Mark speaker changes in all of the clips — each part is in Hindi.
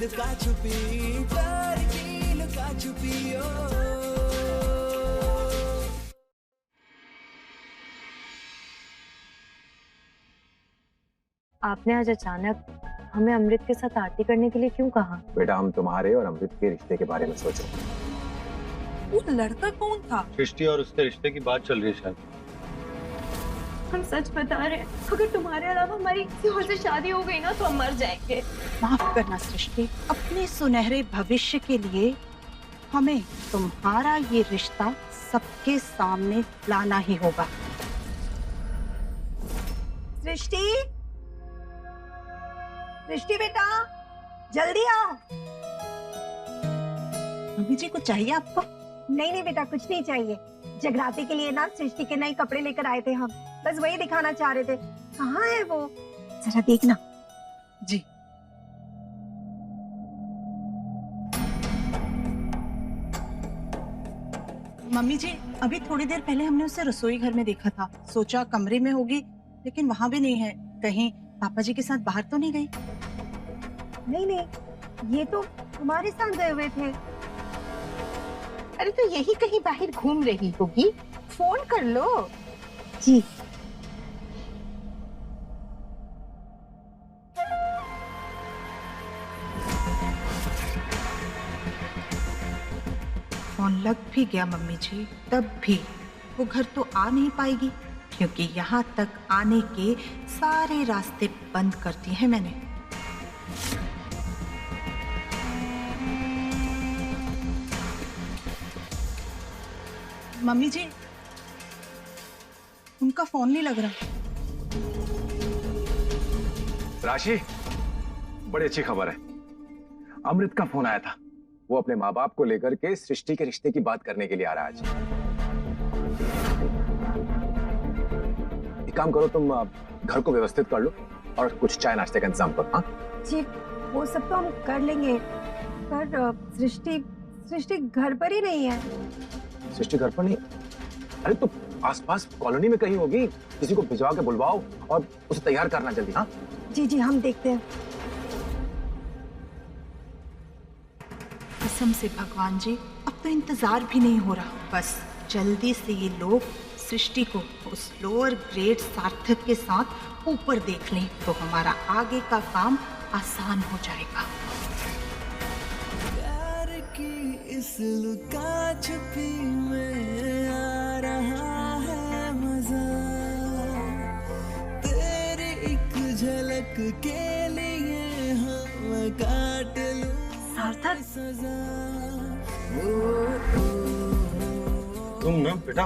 Speaker 1: लुका छुपी, प्यार की लुका छुपी ओ।
Speaker 2: आपने आज अचानक हमें अमृत के साथ आरती करने के लिए क्यों कहा?
Speaker 3: बेटा, हम तुम्हारे और अमृत के रिश्ते के बारे में सोचो।
Speaker 4: वो लड़का कौन था?
Speaker 5: सृष्टि और उसके रिश्ते की बात चल रही है शायद।
Speaker 2: हम सच बता रहे हैं, अगर तुम्हारे अलावा हमारी किसी और से शादी हो गई ना तो हम मर जाएंगे।
Speaker 4: माफ करना सृष्टि, अपने सुनहरे भविष्य के लिए हमें तुम्हारा ये रिश्ता सबके सामने लाना ही होगा।
Speaker 6: सृष्टि, सृष्टि बेटा, जल्दी आओ।
Speaker 4: मम्मी जी, कुछ चाहिए आपको?
Speaker 6: नहीं नहीं बेटा, कुछ नहीं चाहिए। जगराते के लिए ना सृष्टि के नए कपड़े लेकर आए थे हम, बस वही दिखाना चाह रहे थे। कहाँ है वो, जरा देखना।
Speaker 4: जी। मम्मी जी, अभी थोड़ी देर पहले हमने उसे रसोई घर में देखा था, सोचा कमरे में होगी, लेकिन वहाँ भी नहीं है। कहीं पापा जी के साथ बाहर तो नहीं गई?
Speaker 6: नहीं नहीं, ये तो तुम्हारे साथ गए हुए थे।
Speaker 4: अरे तो यही कहीं बाहर घूम रही होगी, फोन कर लो।
Speaker 6: जी।
Speaker 4: फोन लग भी गया मम्मी जी, तब भी वो घर तो आ नहीं पाएगी, क्योंकि यहाँ तक आने के सारे रास्ते बंद कर दिए हैं मैंने। मम्मी जी, उनका फोन नहीं लग रहा।
Speaker 3: राशि, बड़ी अच्छी खबर है। अमृत का फोन आया था। वो अपने माँ बाप को लेकर के सृष्टि के रिश्ते की बात करने के लिए आ रहा है आज। एक काम करो, तुम घर को व्यवस्थित कर लो और कुछ चाय नाश्ते का इंतजाम करो। हाँ
Speaker 6: जी, वो सब तो हम कर लेंगे, पर सृष्टि घर पर ही नहीं है।
Speaker 3: सृष्टि घर पर नहीं? अरे तो आसपास कॉलोनी में कहीं होगी, किसी को भिजवा के बुलवाओ और उसे तैयार करना जल्दी। हाँ
Speaker 6: जी जी, हम देखते हैं।
Speaker 4: कसम से भगवान जी, अब तो इंतजार भी नहीं हो रहा, बस जल्दी से ये लोग सृष्टि को उस लोअर ग्रेड सार्थक के साथ ऊपर देख लें तो हमारा आगे का काम आसान हो जाएगा।
Speaker 1: प्यार की इस लुका छुपी में आ रहा है मजा, तेरी एक झलक के लिए हम काट लूं
Speaker 2: सार्थक,
Speaker 1: सजा।
Speaker 5: तुम ना बेटा,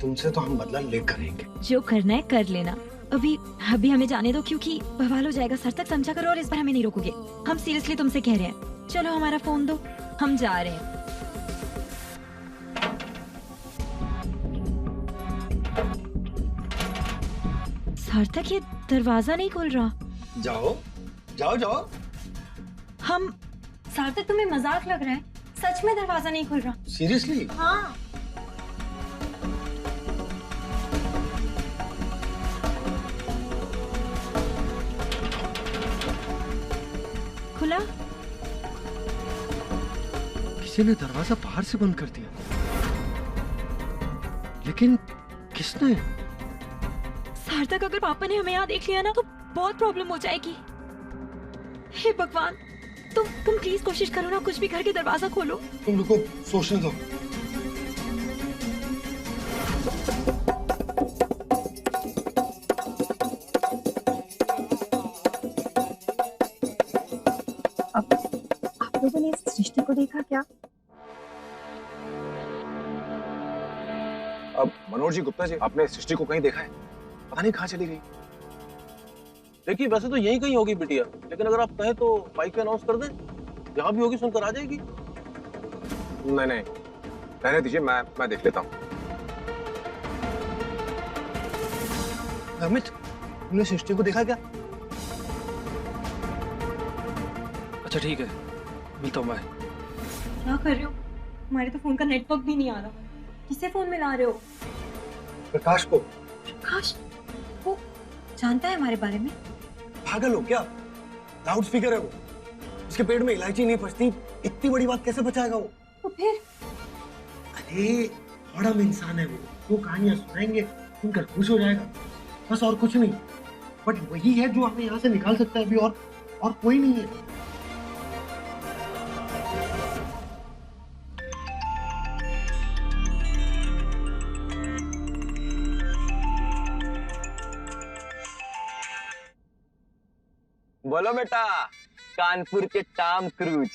Speaker 5: तुमसे तो हम बदला लेकर रहेंगे।
Speaker 7: जो करना है कर लेना, अभी हमें जाने दो, क्योंकि बवाल हो जाएगा। सर तक समझा करो और इस बार हमें नहीं रोकोगे। हम सीरियसली तुमसे कह रहे हैं, चलो हमारा फोन दो, हम जा रहे हैं। सार्थक, ये दरवाजा नहीं खुल रहा।
Speaker 5: जाओ जाओ जाओ।
Speaker 7: हम
Speaker 2: सार्थक, तुम्हें मजाक लग रहा है? सच में दरवाजा नहीं खुल रहा?
Speaker 5: सीरियसली?
Speaker 2: हाँ।
Speaker 7: खुला?
Speaker 5: किसी ने दरवाजा बाहर से बंद कर दिया, लेकिन किसने?
Speaker 7: सार्थक, अगर पापा ने हमें यहाँ देख लिया ना तो बहुत प्रॉब्लम हो जाएगी। हे भगवान, तुम प्लीज कोशिश करो ना, कुछ भी करके दरवाजा खोलो।
Speaker 5: तुम रुको, सोचने दो।
Speaker 6: आप लोगों ने इस सृष्टि को देखा क्या?
Speaker 3: अब मनोज जी, गुप्ता जी, आपने सृष्टि को कहीं देखा है? पता नहीं कहाँ चली गई।
Speaker 8: देखिए, वैसे तो यहीं कहीं होगी बिटिया, लेकिन अगर आप कहें तो बाइक पे अनाउंस कर दें, जहाँ भी होगी सुनकर आ जाएगी।
Speaker 3: नहीं नहीं, रहने दीजिए, मैं देख लेता हूँ।
Speaker 5: अमित, तुमने सृष्टि को देखा क्या? अच्छा ठीक है, मिलता हूँ मैं।
Speaker 2: क्या कर रहे हो? हमारे तो फोन का नेटवर्क भी नहीं आ रहा। किसे फोन मिला रहे हो?
Speaker 5: प्रकाश को।
Speaker 2: प्रकाश? वो जानता है हमारे बारे में?
Speaker 5: पागल हो क्या? लाउड स्पीकर है वो। उसके पेट में इलायची नहीं पचती, इतनी बड़ी बात कैसे बचाएगा वो?
Speaker 6: तो फिर
Speaker 5: अरे बड़ा इंसान है वो कहानियां सुनाएंगे, सुनकर खुश हो जाएगा, बस और कुछ नहीं। बट वही है जो हमें यहाँ से निकाल सकता है अभी, और कोई नहीं है।
Speaker 9: बोलो बेटा, कानपुर के टॉम क्रूज,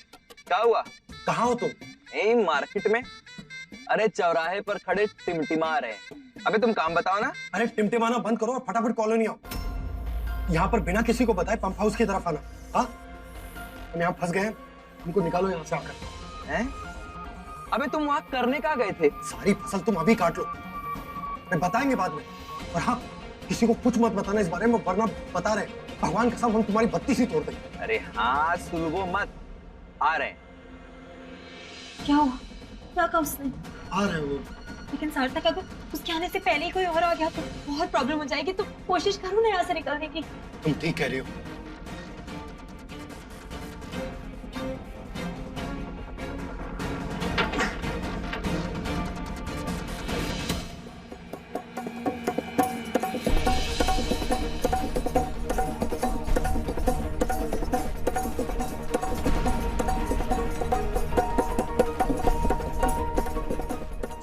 Speaker 9: क्या हुआ?
Speaker 5: कहाँ हो तुम?
Speaker 9: यही मार्केट में। अरे चौराहे पर खड़े टिमटिमा रहे। अबे तुम काम बताओ ना।
Speaker 5: अरे टिमटिमाना बंद करो और फटाफट कॉलोनी आओ। यहाँ पर बिना किसी को बताए पंप हाउस की तरफ आना। हाँ, हम यहाँ फंस गए हैं, उनको निकालो यहाँ से आकर।
Speaker 9: हैं? अबे तुम वहाँ करने कहाँ गए थे?
Speaker 5: सारी फसल तुम अभी काट लो, मैं बताएंगे बाद में। और हाँ, किसी को कुछ मत बताना इस बारे में, वरना बता रहे भगवान कसम हम तुम्हारी बत्ती सी तोड़ देंगे।
Speaker 9: अरे हाँ, सुलगो मत, आ रहे हैं।
Speaker 2: क्या हुआ? क्या कहा उसने?
Speaker 5: आ रहे वो।
Speaker 2: लेकिन सार्थक, अगर उसके आने से पहले ही कोई और आ गया तो बहुत प्रॉब्लम हो जाएगी। तो कोशिश करो ना यहाँ से निकलने की।
Speaker 5: तुम ठीक कह रही हो।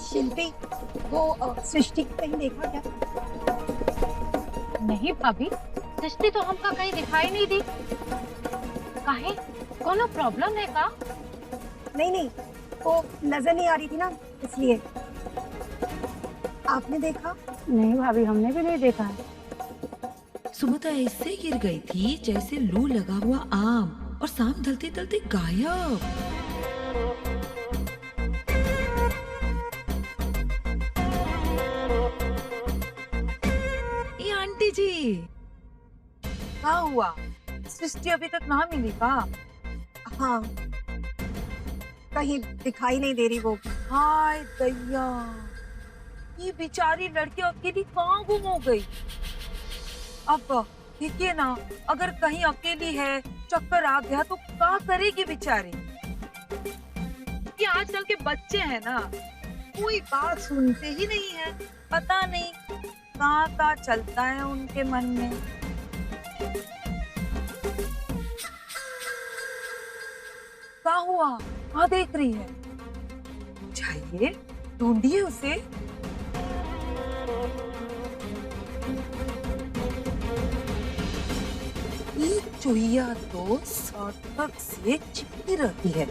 Speaker 6: शिल्पी, वो सृष्टि को कहीं देखा क्या?
Speaker 10: नहीं भाभी, सृष्टि तो हमका कहीं दिखाई नहीं दी। काहे? कोनो प्रॉब्लम है का?
Speaker 6: नहीं, वो नजर नहीं आ रही थी ना, इसलिए। आपने देखा?
Speaker 10: नहीं भाभी, हमने भी नहीं देखा है।
Speaker 11: सुबह तो ऐसे गिर गई थी जैसे लू लगा हुआ आम, और शाम ढलते ढलते गायब। ये आंटी जी,
Speaker 12: क्या हुआ? सृष्टि अभी तक ना मिली का?
Speaker 6: हाँ, कहीं दिखाई नहीं दे रही वो।
Speaker 12: हाय दैया, ये बेचारी लड़की अकेली कहाँ गुम हो गई? अब देखिए ना, अगर कहीं अकेली है, चक्कर आ गया तो क्या करेगी बेचारी? ये आजकल के बच्चे हैं ना, कोई बात सुनते ही नहीं है। पता नहीं कहाँ चलता है उनके मन में। क्या हुआ? कहाँ देख रही है? जाइए ढूंढिए उसे। ये चूहिया तो सार्थक से चिपकी रहती है,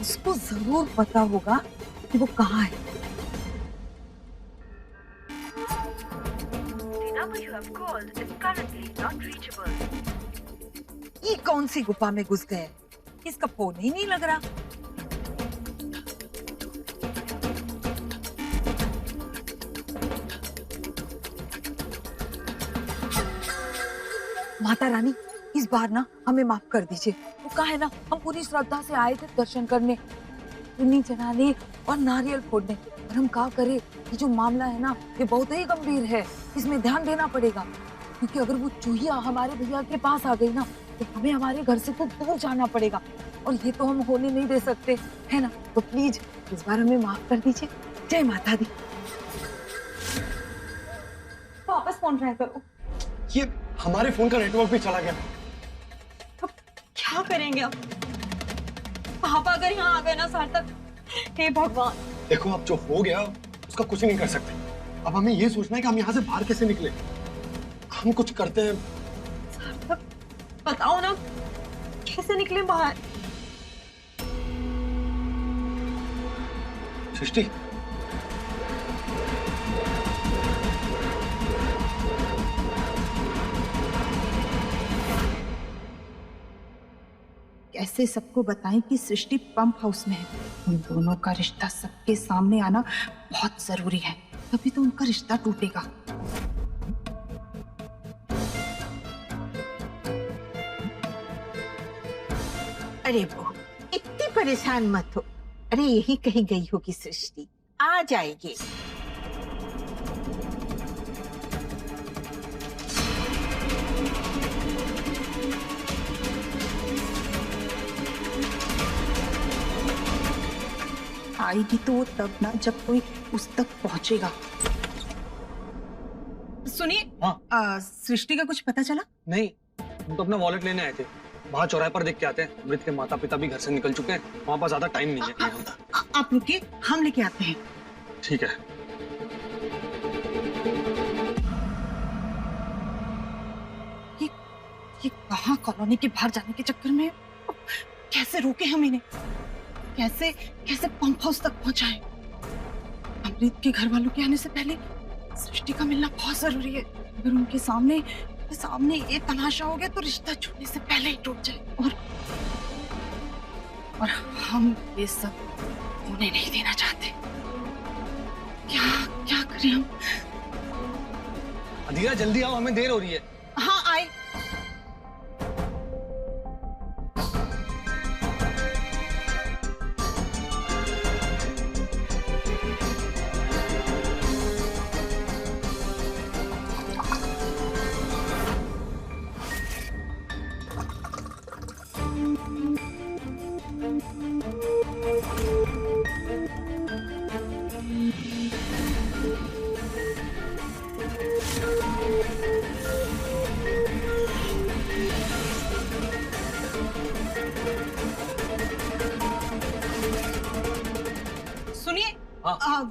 Speaker 12: उसको जरूर पता होगा कि वो कहाँ है। ये कौन सी गुफा में घुस गए? इसका फोन ही नहीं लग रहा। माता रानी, इस बार ना हमें माफ कर दीजिए। वो कहा है ना, हम पूरी श्रद्धा से आए थे दर्शन करने, चुन्नी चढ़ाने और नारियल फोड़ने। और हम क्या करें, ये जो मामला है ना, ये बहुत ही गंभीर है, इसमें ध्यान देना पड़ेगा। क्योंकि अगर वो चूहिया हमारे भैया के पास आ गई ना, तो हमें हमारे घर से खूब दूर जाना पड़ेगा, और ये तो हम होने नहीं दे सकते, है ना? तो प्लीज इस बार हमें माफ कर दीजिए। जय माता दी।
Speaker 2: वापस फोन ट्राई करो।
Speaker 5: ये हमारे फोन का नेटवर्क भी चला गया।
Speaker 2: अब क्या करेंगे अब? पापा अगर यहाँ आ गए ना सार्थक, हे भगवान।
Speaker 5: देखो, अब जो हो गया उसका कुछ नहीं कर सकते। अब हमें ये सोचना है कि हम यहाँ से बाहर कैसे निकले। हम कुछ करते हैं।
Speaker 2: सार्थक, बताओ ना, कैसे निकले बाहर?
Speaker 5: सृष्टि,
Speaker 4: कैसे सबको बताएं कि सृष्टि पंप हाउस में है? उन दोनों का रिश्ता सबके सामने आना बहुत जरूरी है, तभी तो उनका रिश्ता टूटेगा।
Speaker 13: अरे वो इतनी परेशान मत हो। अरे यही कहीं गई होगी सृष्टि, आ जाएगी।
Speaker 4: आएगी तो तब ना, जब कोई उस तक पहुंचेगा। सुनिए, सृष्टि का कुछ पता चला?
Speaker 14: नहीं, हम तो अपना वॉलेट लेने आए थे। वहाँ चौराहे पर देख के आते हैं। अमृत के माता पिता भी घर से निकल चुके हैं, वहाँ पर ज्यादा टाइम नहीं है।
Speaker 4: आप रुकिए, हम लेके आते हैं।
Speaker 14: ठीक है।
Speaker 4: ये कहाँ कॉलोनी के बाहर जाने के चक्कर में कैसे रोके हम इन्हें? कैसे कैसे पंप हाउस तक पहुंचाए? अमृत के घर वालों के आने से पहले सृष्टि का मिलना बहुत जरूरी है। अगर उनके सामने ये तमाशा हो गया तो रिश्ता छूटने से पहले ही टूट जाए। और हम ये सब उन्हें नहीं देना चाहते। क्या करें हम?
Speaker 14: अधीरा जल्दी आओ, हमें देर हो रही है।
Speaker 4: हाँ आए।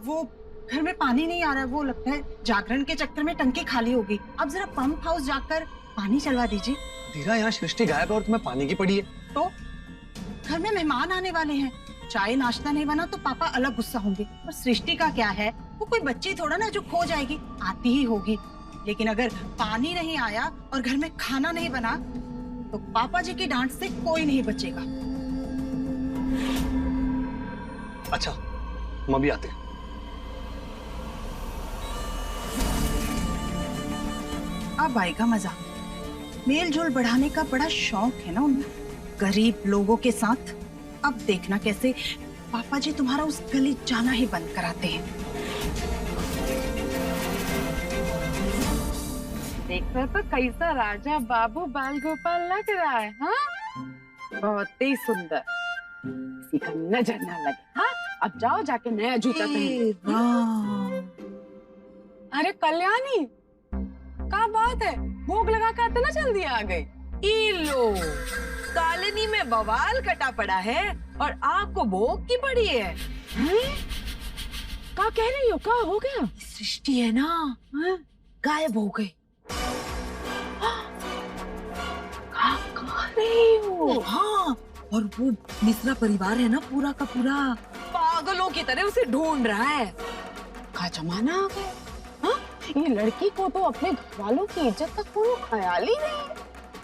Speaker 4: वो घर में पानी नहीं आ रहा है, वो लगता है जागरण के चक्कर में टंकी खाली होगी। आप जरा पंप हाउस जाकर पानी चलवा दीजिए।
Speaker 14: धीरा, यहाँ सृष्टि गायब है और तुम्हें पानी की पड़ी है।
Speaker 4: तो घर में मेहमान आने वाले हैं, चाय नाश्ता नहीं बना तो पापा अलग गुस्सा होंगे। और सृष्टि का क्या है, वो कोई बच्ची थोड़ा ना जो खो जाएगी, आती ही होगी। लेकिन अगर पानी नहीं आया और घर में खाना नहीं बना तो पापा जी की डांट से कोई नहीं बचेगा।
Speaker 14: अच्छा, हम अभी आते हैं।
Speaker 4: अब आएगा मजा। मेल जोल बढ़ाने का बड़ा शौक है ना उन्हें, गरीब लोगों के साथ। अब देखना कैसे पापा जी तुम्हारा उस गली जाना ही बंद कराते हैं।
Speaker 10: देखो तो कैसा राजा बाबू बाल गोपाल लग रहा है। हाँ, बहुत ही सुंदर, किसी का नजर ना लगे। हाँ, अब जाओ जाके नया जूता पहनो। अरे कल्याणी, क्या बात है, भोग लगा कर इतना जल्दी आ गई?
Speaker 11: लो, कॉलोनी में बवाल कटा पड़ा है और आपको भोग की पड़ी है।
Speaker 10: क्या कह रही हो, क्या हो गया?
Speaker 11: सृष्टि है ना, गायब हो गई।
Speaker 10: कह रही हो?
Speaker 11: हाँ, और वो मिश्रा परिवार है ना, पूरा का पूरा पागलों की तरह उसे ढूंढ रहा है।
Speaker 10: क्या जमाना आ गया। हाँ? ये लड़की को तो अपने घर वालों की इज्जत का कोई ख्याल ही नहीं।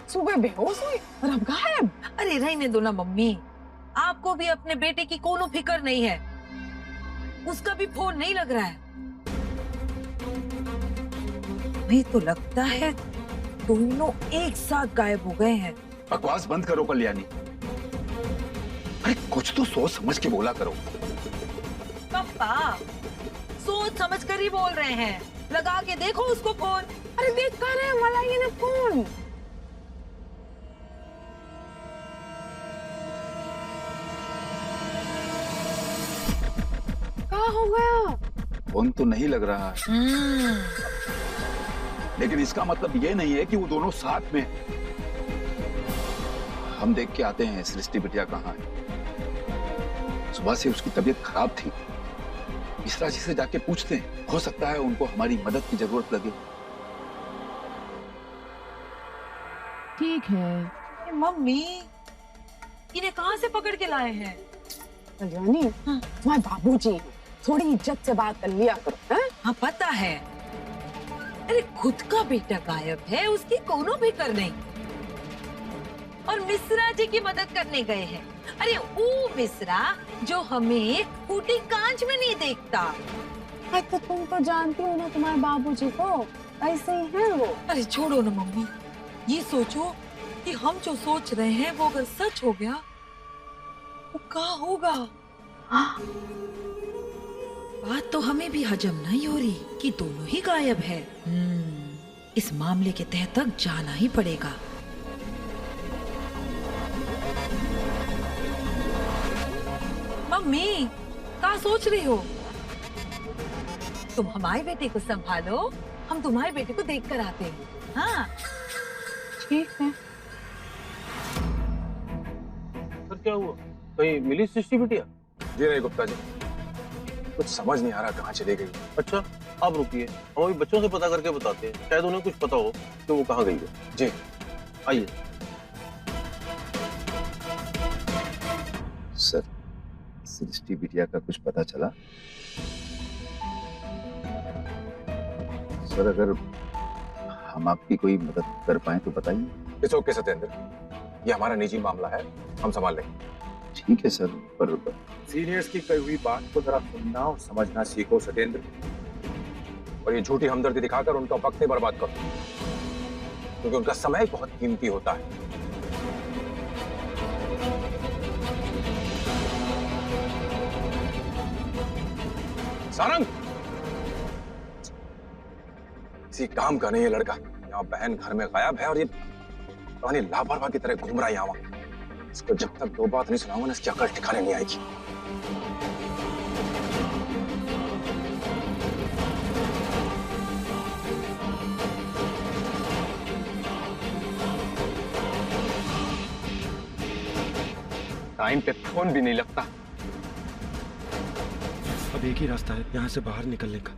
Speaker 10: सुबह बेहोश हुई और अब गायब।
Speaker 11: अरे रहने दो ना मम्मी, आपको भी अपने बेटे की कोनो फिक्र नहीं है। उसका भी फोन नहीं लग रहा है। मुझे तो लगता है दोनों एक साथ गायब हो गए हैं।
Speaker 3: बकवास बंद करो कल्याणी। अरे कुछ तो सोच समझ के बोला करो।
Speaker 11: पापा सोच समझ कर ही बोल रहे हैं, लगा के देखो उसको फोन।
Speaker 10: अरे देख कर रहे हैं, वाला ये ना फोन। क्या हो गया?
Speaker 3: फोन तो नहीं लग रहा है, लेकिन इसका मतलब ये नहीं है कि वो दोनों साथ में हैं। हम देख के आते हैं सृष्टि बिटिया कहाँ है। सुबह से उसकी तबीयत खराब थी, मिश्रा जी से जाके पूछते हैं, हो सकता है उनको हमारी मदद की जरूरत लगे।
Speaker 10: ठीक है।
Speaker 11: मम्मी, इन्हें कहाँ से पकड़ के लाए हैं?
Speaker 10: कल्याणी, तुम्हारे बाबूजी, थोड़ी इज्जत से बात कर लिया करो।
Speaker 11: हाँ पता है। अरे खुद का बेटा गायब है, उसकी कोनो फिक्र नहीं, और मिश्रा जी की मदद करने गए हैं। अरे वो मिश्रा जो हमें फूटी कांच में नहीं देखता।
Speaker 10: तो तुम तो जानती हो ना तुम्हारे बाबूजी को, ऐसे ही है वो।
Speaker 11: अरे छोड़ो ना मम्मी, ये सोचो कि हम जो सोच रहे हैं वो अगर सच हो गया तो क्या होगा। बात तो हमें भी हजम नहीं हो रही कि दोनों ही गायब है। इस मामले के तह तक जाना ही पड़ेगा। मम्मी, क्या क्या सोच रही हो? तुम हमारे बेटे को संभालो, हम तुम्हारे बेटे को देख कर आते हैं। हाँ
Speaker 10: ठीक है।
Speaker 8: सर क्या हुआ, कहीं मिली सृष्टि बिटिया?
Speaker 15: जी नहीं गुप्ता जी, कुछ समझ नहीं आ रहा कहाँ चली गई।
Speaker 8: अच्छा आप रुकिए, हम अभी बच्चों से पता करके बताते हैं, शायद उन्हें कुछ पता हो कि वो कहाँ गई है।
Speaker 15: जी
Speaker 8: आइए।
Speaker 3: सर, सृष्टि बिटिया का कुछ पता चला? सर अगर हम आपकी कोई मदद कर पाए तो बताइए।
Speaker 15: इट्स ओके सत्येंद्र, ये हमारा निजी मामला है, हम संभाल लेंगे।
Speaker 3: ठीक है सर, पर
Speaker 15: सीनियर्स की कही हुई बात को जरा सुनना और समझना सीखो सत्येंद्र, और ये झूठी हमदर्दी दिखाकर उनका वक्त नहीं बर्बाद करो, क्योंकि उनका समय बहुत कीमती होता है। सारंग, किसी काम का नहीं है लड़का, यहाँ बहन घर में गायब है और ये कहानी लापरवाह की तरह घूम रहा है यहाँ। इसको जब तक दो बात नहीं सुनाऊंगा ना, इसकी अकल ठिकाने नहीं आएगी।
Speaker 14: टाइम पे फोन भी नहीं लगता। अब एक ही रास्ता है यहाँ से बाहर निकलने का।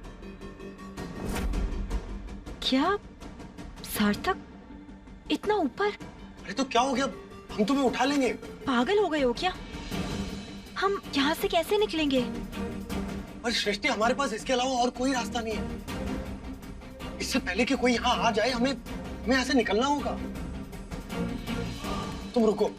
Speaker 7: क्या सार्थक इतना ऊपर?
Speaker 5: अरे तो क्या हो गया, हम तुम्हें उठा लेंगे।
Speaker 7: पागल हो गए हो क्या? हम यहाँ से कैसे निकलेंगे?
Speaker 5: पर सृष्टि, हमारे पास इसके अलावा और कोई रास्ता नहीं है। इससे पहले कि कोई यहाँ आ जाए, हमें यहाँ से निकलना होगा। तुम रुको।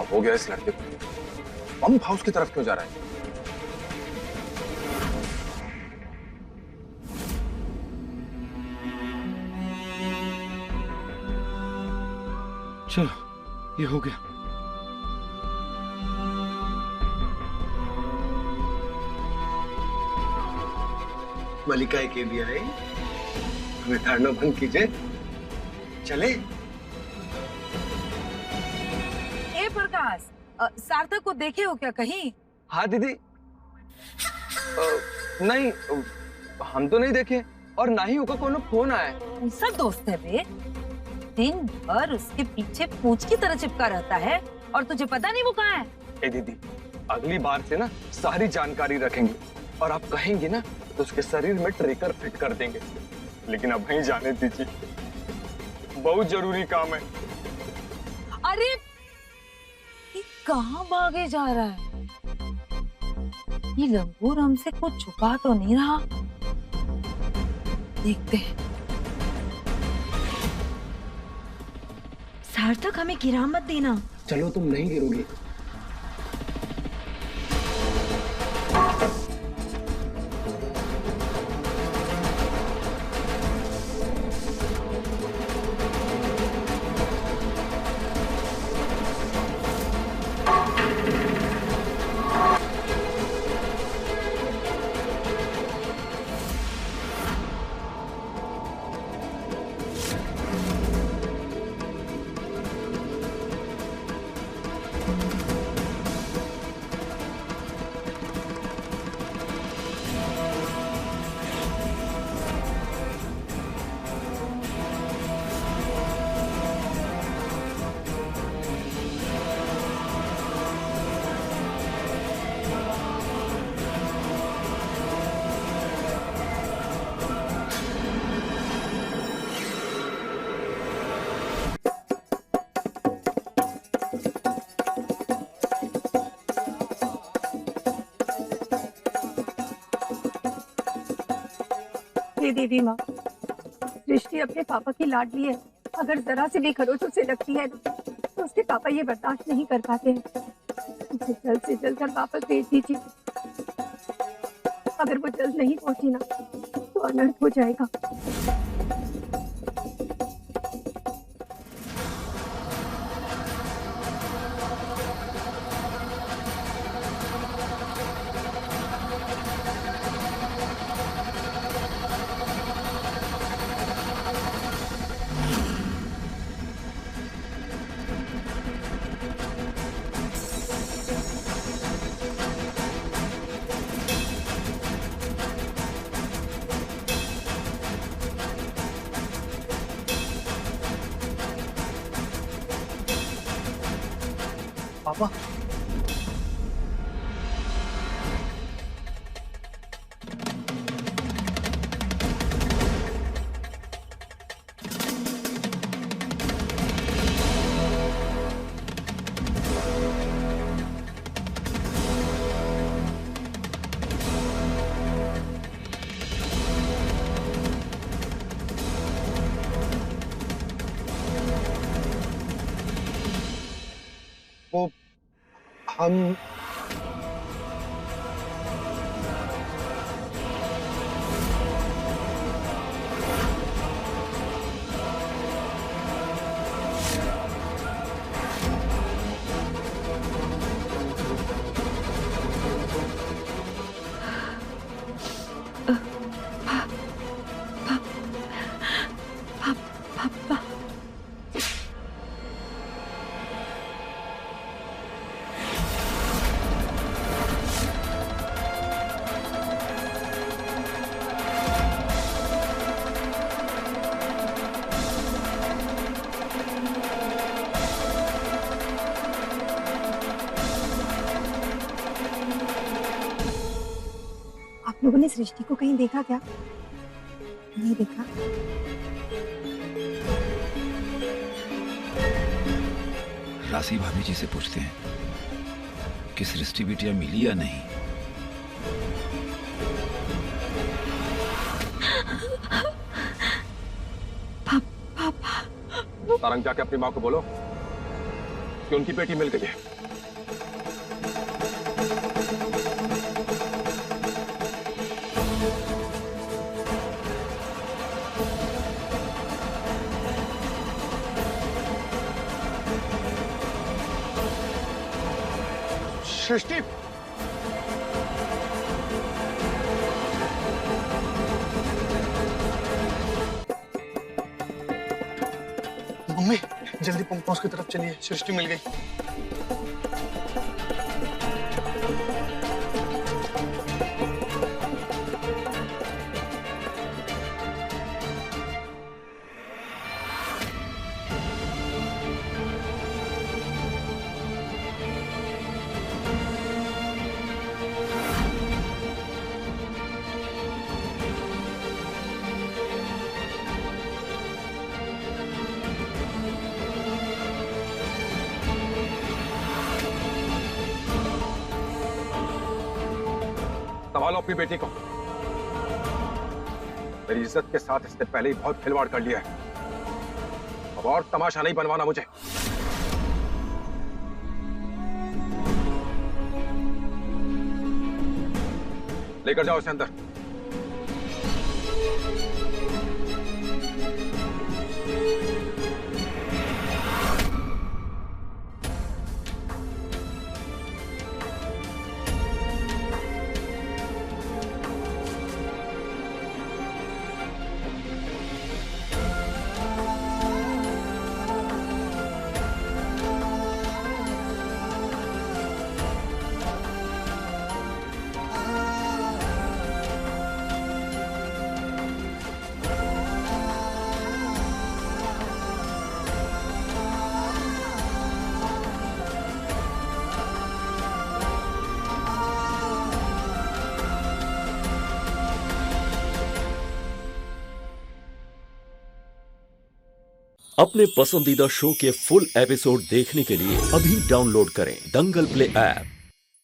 Speaker 15: हो गया इस लड़के को, पंप हाउस की तरफ क्यों जा रहा है?
Speaker 14: चलो ये हो गया।
Speaker 5: मलिका के भी आए, हमें ताड़ना बंद कीजिए। चले।
Speaker 11: प्रकाश, सार्थक को देखे हो क्या कहीं?
Speaker 9: हाँ दीदी, नहीं हम तो नहीं देखे, और ना ही होगा कोनो फोन आया।
Speaker 11: सब दोस्त है बे, दिन भर उसके पीछे पूंछ की तरह चिपका रहता है, और तुझे पता नहीं वो कहाँ है।
Speaker 9: ए दीदी, अगली बार से ना सारी जानकारी रखेंगे, और आप कहेंगे ना तो उसके शरीर में ट्रेकर फिट कर देंगे। लेकिन अब वहीं जाने दीजिए, बहुत जरूरी काम है।
Speaker 11: अरे कहाँ भागे जा रहा है? ये लंगूर हमसे कुछ छुपा तो नहीं रहा? देखते हैं।
Speaker 7: सार्थक, हमें गिरा मत देना।
Speaker 5: चलो, तुम नहीं गिरोगी।
Speaker 6: देवी माँ, सृष्टि अपने पापा की लाडली है। अगर जरा से भी खरोच उसे लगती है तो उसके पापा ये बर्दाश्त नहीं कर पाते हैं। उसे जल्द से जल्द घर वापस भेज दीजिए। अगर वो जल्द नहीं पहुंची ना तो अनर्थ हो जाएगा।
Speaker 5: पापा वो हम
Speaker 6: आप लोगों ने सृष्टि को कहीं देखा क्या? नहीं देखा?
Speaker 3: राशि भाभी जी से पूछते हैं कि सृष्टि बिटिया मिली या नहीं।
Speaker 15: तारंग, जाके अपनी माँ को बोलो कि उनकी बेटी मिल गई है। सृष्टि,
Speaker 5: मम्मी जल्दी पंप हाउस की तरफ चलिए, सृष्टि मिल गई।
Speaker 15: संभालो अपनी बेटी को। मेरी इज्जत के साथ इसने पहले ही बहुत खिलवाड़ कर लिया है। अब और तमाशा नहीं बनवाना मुझे। लेकर जाओ इसे अंदर।
Speaker 16: अपने पसंदीदा शो के फुल एपिसोड देखने के लिए अभी डाउनलोड करें दंगल प्ले ऐप।